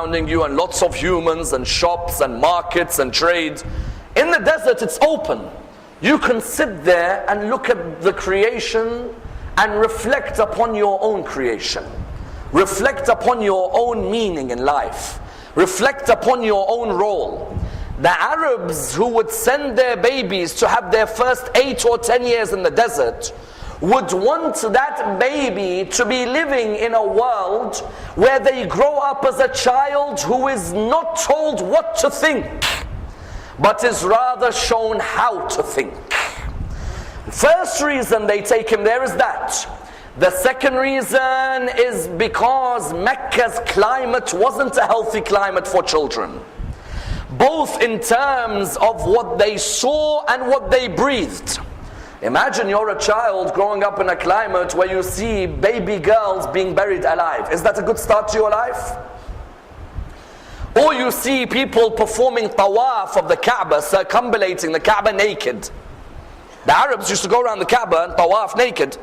surrounding you and lots of humans and shops and markets and trade. In the desert it's open. You can sit there and look at the creation and reflect upon your own creation. Reflect upon your own meaning in life. Reflect upon your own role. The Arabs who would send their babies to have their first 8 or 10 years in the desert would want that baby to be living in a world where they grow up as a child who is not told what to think, but is rather shown how to think. First reason they take him there is that. The second reason is because Mecca's climate wasn't a healthy climate for children, both in terms of what they saw and what they breathed. Imagine you're a child growing up in a climate where you see baby girls being buried alive. Is that a good start to your life? Or you see people performing tawaf of the Kaaba, circumambulating the Kaaba naked. The Arabs used to go around the Kaaba and tawaf naked,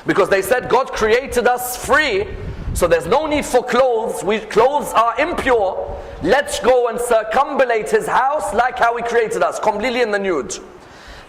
because they said God created us free, so there's no need for clothes. Clothes are impure. Let's go and circumambulate his house like how he created us, completely in the nude.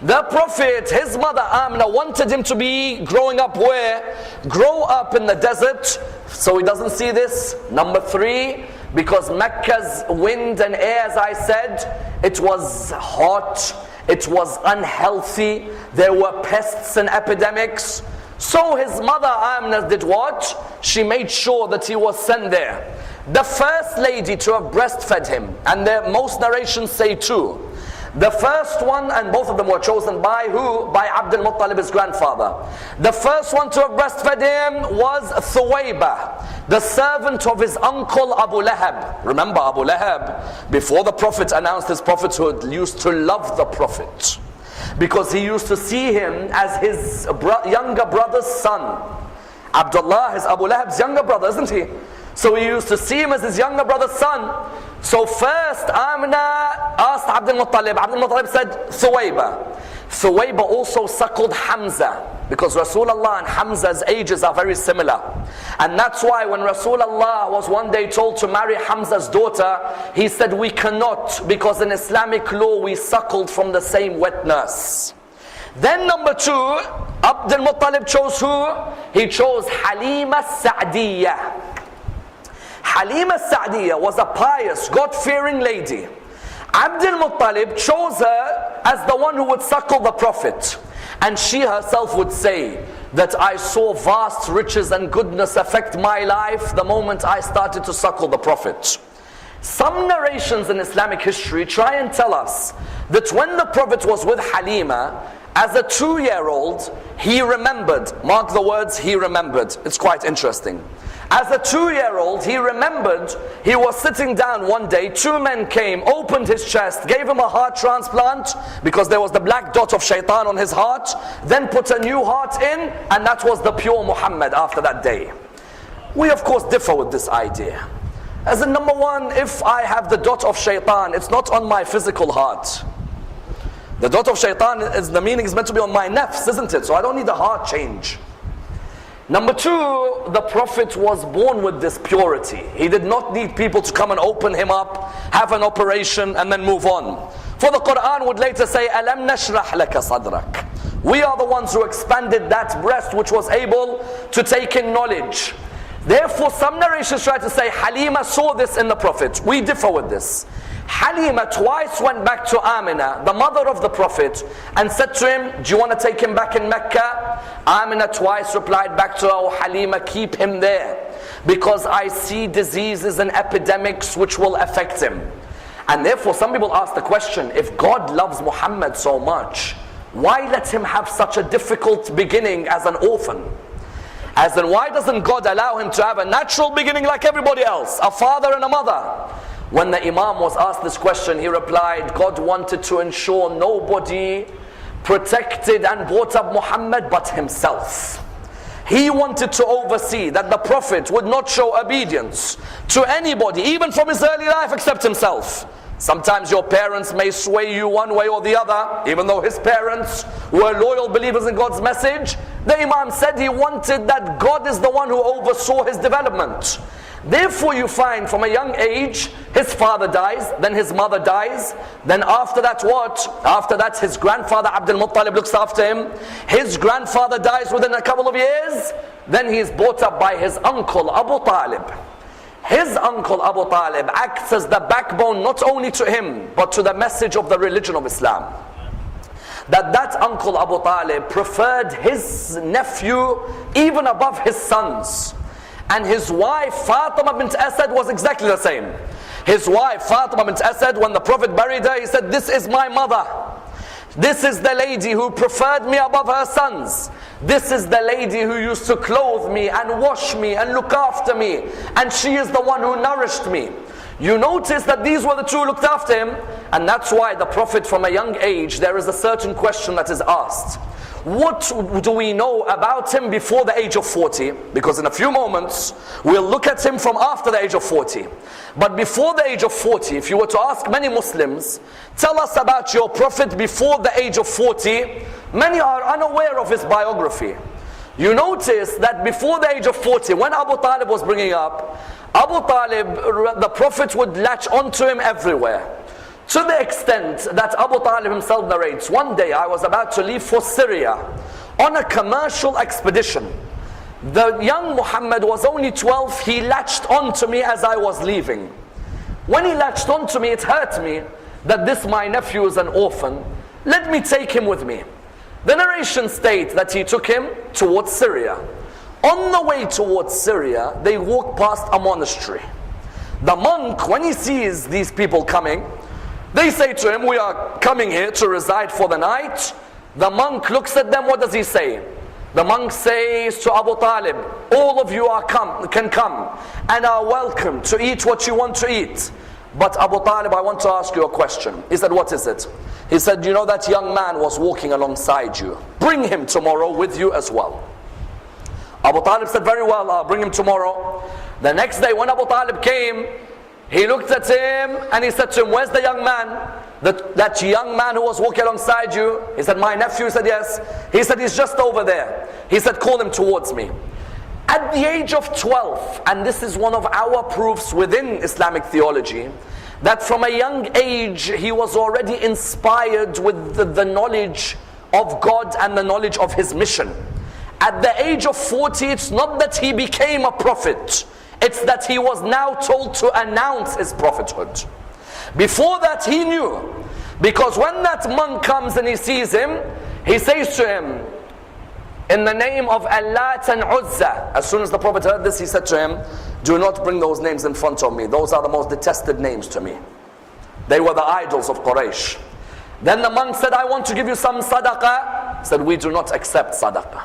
The Prophet, his mother Amina, wanted him to be growing up where? Grow up in the desert, so he doesn't see this. Number 3, because Mecca's wind and air, as I said, it was hot, it was unhealthy, there were pests and epidemics. So his mother Amina did what? She made sure that he was sent there. The first lady to have breastfed him, and most narrations say 2. The first one, and both of them were chosen by who? By Abdul Muttalib, his grandfather. The first one to have breastfed him was Thuwayba, the servant of his uncle Abu Lahab. Remember, Abu Lahab, before the Prophet announced his prophethood, used to love the Prophet, because he used to see him as his younger brother's son. Abdullah is Abu Lahab's younger brother, isn't he? So he used to see him as his younger brother's son. So first Amina asked Abdul Muttalib. Abdul Muttalib said Thuwayba. Thuwayba also suckled Hamza, because Rasulullah and Hamza's ages are very similar. And that's why when Rasulullah was one day told to marry Hamza's daughter, he said, we cannot, because in Islamic law we suckled from the same wet nurse. Then number 2, Abdul Muttalib chose who? He chose Halima Sa'diyah. Halima Sa'diyah was a pious, God-fearing lady. Abdul Muttalib chose her as the one who would suckle the Prophet. And she herself would say that I saw vast riches and goodness affect my life the moment I started to suckle the Prophet. Some narrations in Islamic history try and tell us that when the Prophet was with Halima, as a 2-year-old, he remembered. Mark the words, he remembered. It's quite interesting. As a 2-year-old, he remembered he was sitting down one day, 2 men came, opened his chest, gave him a heart transplant, because there was the black dot of shaitan on his heart, then put a new heart in, and that was the pure Muhammad after that day. We of course differ with this idea. As in, number 1, if I have the dot of shaitan, it's not on my physical heart. The dot of shaitan, the meaning is meant to be on my nafs, isn't it? So I don't need a heart change. Number 2, the Prophet was born with this purity. He did not need people to come and open him up, have an operation, and then move on. For the Quran would later say, Alam nashrah laka sadrak. We are the ones who expanded that breast which was able to take in knowledge. Therefore, some narrations try to say Halima saw this in the Prophet. We differ with this. Halima twice went back to Amina, the mother of the Prophet, and said to him, do you want to take him back in Mecca? Amina twice replied back to her, oh Halima, keep him there, because I see diseases and epidemics which will affect him. And therefore some people ask the question, if God loves Muhammad so much, why let him have such a difficult beginning as an orphan? As in, why doesn't God allow him to have a natural beginning like everybody else, a father and a mother? When the Imam was asked this question, he replied, God wanted to ensure nobody protected and brought up Muhammad but himself. He wanted to oversee that the Prophet would not show obedience to anybody, even from his early life, except himself. Sometimes your parents may sway you one way or the other, even though his parents were loyal believers in God's message. The Imam said he wanted that God is the one who oversaw his development. Therefore you find from a young age, his father dies, then his mother dies, then after that what? After that his grandfather Abdul Muttalib looks after him, his grandfather dies within a couple of years, then he is brought up by his uncle Abu Talib. His uncle Abu Talib acts as the backbone not only to him, but to the message of the religion of Islam. That uncle Abu Talib preferred his nephew even above his sons. And his wife Fatima bint Asad was exactly the same. His wife Fatima bint Asad, when the Prophet buried her, he said, "This is my mother. This is the lady who preferred me above her sons. This is the lady who used to clothe me and wash me and look after me. And she is the one who nourished me." You notice that these were the two who looked after him. And that's why the Prophet from a young age, there is a certain question that is asked. What do we know about him before the age of 40? Because in a few moments, we'll look at him from after the age of 40. But before the age of 40, if you were to ask many Muslims, tell us about your Prophet before the age of 40, many are unaware of his biography. You notice that before the age of 40, when Abu Talib was bringing up, Abu Talib, the Prophet would latch onto him everywhere. To the extent that Abu Talib himself narrates, one day I was about to leave for Syria on a commercial expedition. The young Muhammad was only 12, he latched onto me as I was leaving. When he latched onto me, it hurt me that this my nephew is an orphan. Let me take him with me. The narration states that he took him towards Syria. On the way towards Syria, they walked past a monastery. The monk, when he sees these people coming, they say to him, "We are coming here to reside for the night." The monk looks at them, what does he say? The monk says to Abu Talib, "All of you can come and are welcome to eat what you want to eat. But Abu Talib, I want to ask you a question." He said, "What is it?" He said, "You know that young man was walking alongside you. Bring him tomorrow with you as well." Abu Talib said, "Very well, I'll bring him tomorrow." The next day when Abu Talib came, he looked at him and he said to him, "Where's the young man? That young man who was walking alongside you?" He said, "My nephew." He said, "Yes." He said, "He's just over there." He said, "Call him towards me." At the age of 12, and this is one of our proofs within Islamic theology, that from a young age he was already inspired with the knowledge of God and the knowledge of his mission. At the age of 40, it's not that he became a prophet, it's that he was now told to announce his prophethood. Before that he knew, because when that monk comes and he sees him, he says to him, "In the name of Allat and Uzza." As soon as the Prophet heard this, he said to him, "Do not bring those names in front of me. Those are the most detested names to me. They were the idols of Quraysh." Then the monk said, "I want to give you some sadaqah." He said, "We do not accept sadaqah."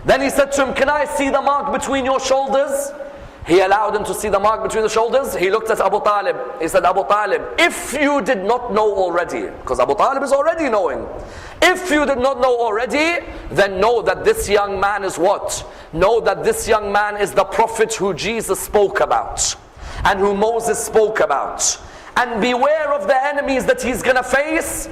Then he said to him, "Can I see the mark between your shoulders?" He allowed him to see the mark between the shoulders. He looked at Abu Talib. He said, "Abu Talib, if you did not know already," because Abu Talib is already knowing, "if you did not know already, then know that this young man is what? Know that this young man is the prophet who Jesus spoke about and who Moses spoke about. And beware of the enemies that he's going to face."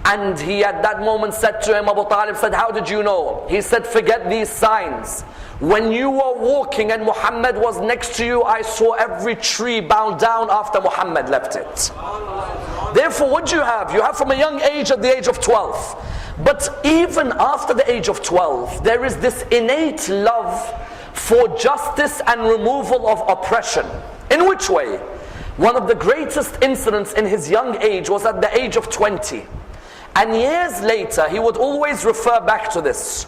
And he at that moment said to him, Abu Talib said, "How did you know?" He said, "Forget these signs. When you were walking and Muhammad was next to you, I saw every tree bow down after Muhammad left it." Therefore, what do you have? You have from a young age at the age of 12. But even after the age of 12, there is this innate love for justice and removal of oppression. In which way? One of the greatest incidents in his young age was at the age of 20. And years later, he would always refer back to this.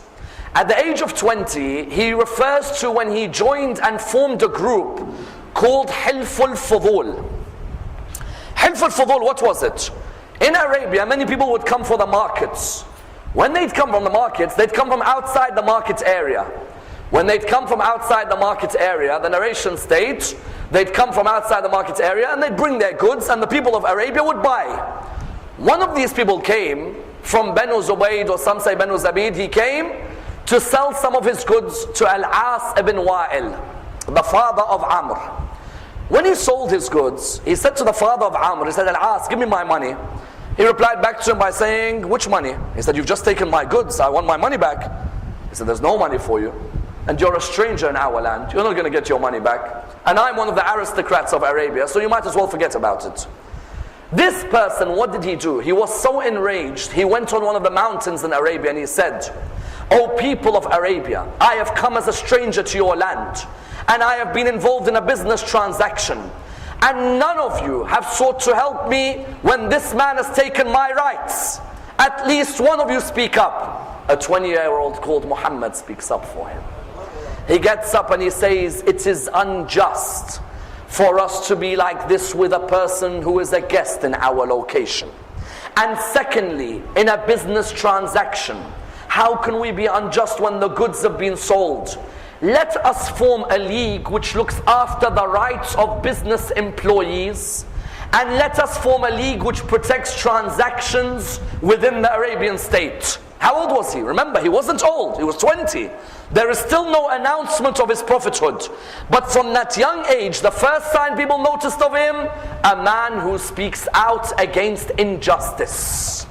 At the age of 20, he refers to when he joined and formed a group called Hilful Fudul. Hilful Fudul, what was it? In Arabia, many people would come for the markets. When they'd come from the markets, they'd come from outside the market area. When they'd come from outside the market area, the narration states, they'd come from outside the market area and they'd bring their goods and the people of Arabia would buy. One of these people came from Banu Zubayd, or some say Banu Zabid. He came to sell some of his goods to Al-As ibn Wa'il, the father of Amr. When he sold his goods, he said to the father of Amr, he said, "Al-As, give me my money." He replied back to him by saying, "Which money?" He said, "You've just taken my goods, I want my money back." He said, "There's no money for you, and you're a stranger in our land. You're not going to get your money back." and I'm one of the aristocrats of Arabia, so you might as well forget about it. This person, what did he do? He was so enraged, he went on one of the mountains in Arabia and he said, "O people of Arabia, I have come as a stranger to your land, and I have been involved in a business transaction, and none of you have sought to help me when this man has taken my rights. At least one of you speak up." A 20-year-old called Muhammad speaks up for him. He gets up and he says, "It is unjust for us to be like this with a person who is a guest in our location. And secondly, in a business transaction, how can we be unjust when the goods have been sold? Let us form a league which looks after the rights of business employees, and let us form a league which protects transactions within the Arabian state." How old was he? Remember, he wasn't old, he was 20. There is still no announcement of his prophethood. But from that young age, the first sign people noticed of him, a man who speaks out against injustice.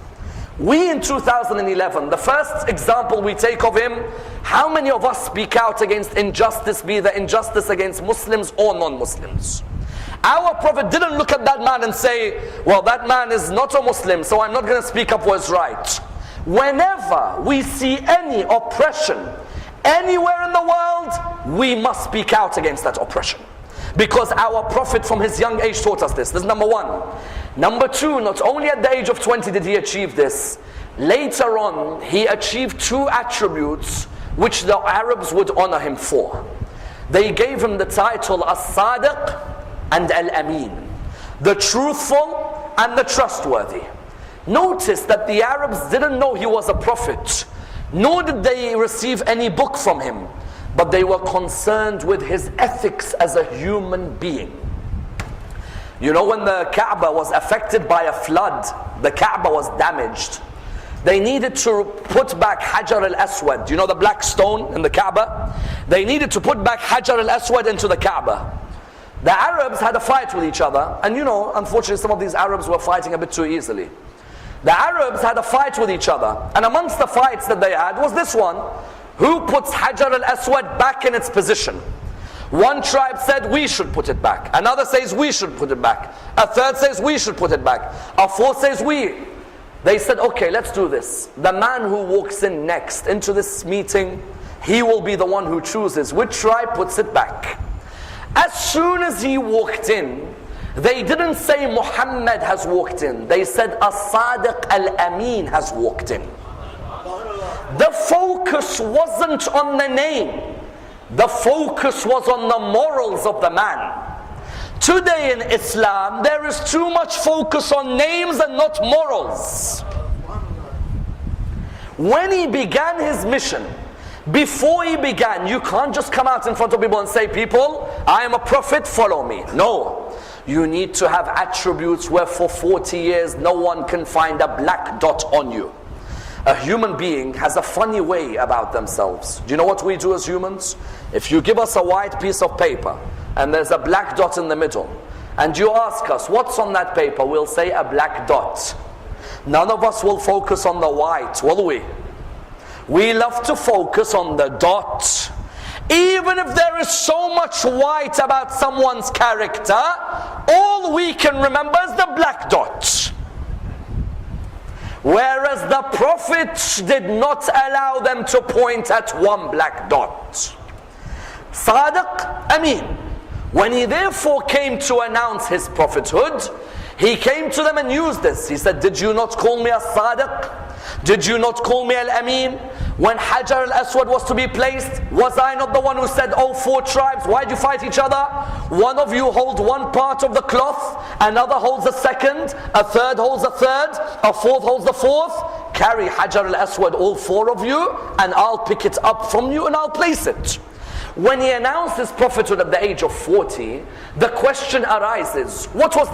We in 2011, the first example we take of him, how many of us speak out against injustice, be the injustice against Muslims or non-Muslims? Our Prophet didn't look at that man and say, "Well, that man is not a Muslim, so I'm not going to speak up for his right." Whenever we see any oppression anywhere in the world, we must speak out against that oppression, because our Prophet from his young age taught us this. This is number one. Number two, not only at the age of 20 did he achieve this, later on he achieved two attributes which the Arabs would honor him for. They gave him the title as-Sadiq and al-Amin, the truthful and the trustworthy. Notice that the Arabs didn't know he was a prophet, nor did they receive any book from him, but they were concerned with his ethics as a human being. You know, when the Kaaba was affected by a flood, the Kaaba was damaged. They needed to put back Hajar al-Aswad. You know the black stone in the Kaaba? They needed to put back Hajar al-Aswad into the Kaaba. The Arabs had a fight with each other, and you know, unfortunately some of these Arabs were fighting a bit too easily. The Arabs had a fight with each other, and amongst the fights that they had was this one: who puts Hajar al-Aswad back in its position? One tribe said, "We should put it back." Another says, "We should put it back." A third says, "We should put it back." A fourth says, "We." They said, "Okay, let's do this. The man who walks in next into this meeting, he will be the one who chooses which tribe puts it back." As soon as he walked in, they didn't say Muhammad has walked in. They said as-Sadiq al-Amin has walked in. The focus wasn't on the name. The focus was on the morals of the man. Today in Islam, there is too much focus on names and not morals. When he began his mission, before he began, you can't just come out in front of people and say, "People, I am a prophet, follow me." No. You need to have attributes where for 40 years no one can find a black dot on you. A human being has a funny way about themselves. Do you know what we do as humans? If you give us a white piece of paper and there's a black dot in the middle, and you ask us, "What's on that paper?" we'll say a black dot. None of us will focus on the white, will we? We love to focus on the dot. Even if there is so much white about someone's character, all we can remember is the black dot. Whereas the Prophet did not allow them to point at one black dot. Sadiq, Amin. When he therefore came to announce his prophethood, he came to them and used this. He said, "Did you not call me as-Sadiq? Did you not call me al-Amin? When Hajar al-Aswad was to be placed, was I not the one who said, 'Oh, four tribes, why'd you fight each other? One of you holds one part of the cloth, another holds the second, a third holds the third, a fourth holds the fourth. Carry Hajar al-Aswad, all four of you, and I'll pick it up from you and I'll place it.'" When he announced his prophethood at the age of 40, the question arises, what was